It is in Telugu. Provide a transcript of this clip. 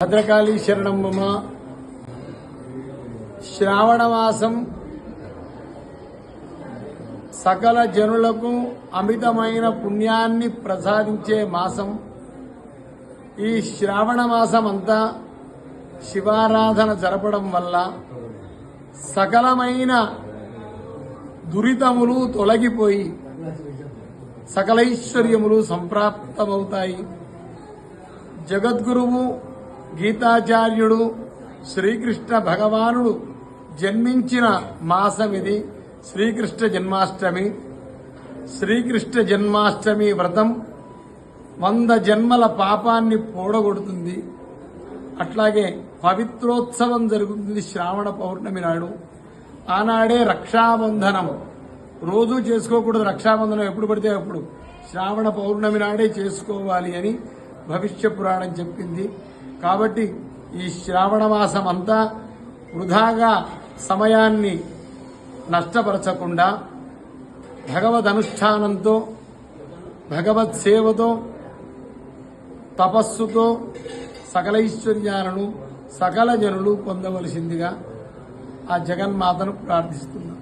భద్రకాళీ శరణం మమ. శ్రావణమాసం సకల జనులకు అమితమైన పుణ్యాన్ని ప్రసాదించే మాసం. ఈ శ్రావణ మాసం అంతా శివారాధన జరపడం వల్ల సకలమైన దురితములు తొలగిపోయి సకలైశ్వర్యములు సంప్రాప్తమవుతాయి. జగద్గురువు గీతాచార్యుడు శ్రీకృష్ణ భగవానుడు జన్మించిన మాసం ఇది. శ్రీకృష్ణ జన్మాష్టమి. శ్రీకృష్ణ జన్మాష్టమి వ్రతం 100 జన్మల పాపాన్ని పోడగొడుతుంది. అట్లాగే పవిత్రోత్సవం జరుగుతుంది శ్రావణ పౌర్ణమి నాడు. ఆనాడే రక్షాబంధనం. రోజూ చేసుకోకూడదు రక్షాబంధనం, ఎప్పుడు పడితే అప్పుడు. శ్రావణ పౌర్ణమి నాడే చేసుకోవాలి అని భవిష్య పురాణం చెప్పింది. కాబట్టి ఈ శ్రావణ మాసం అంతా వృధాగా సమయాన్ని నష్టపరచకుండా భగవద్ అనుష్ఠానంతో, భగవత్ సేవతో, తపస్సుతో సకలైశ్వర్యాలను సకల జనులు పొందవలసిందిగా ఆ జగన్మాతను ప్రార్థిస్తున్నారు.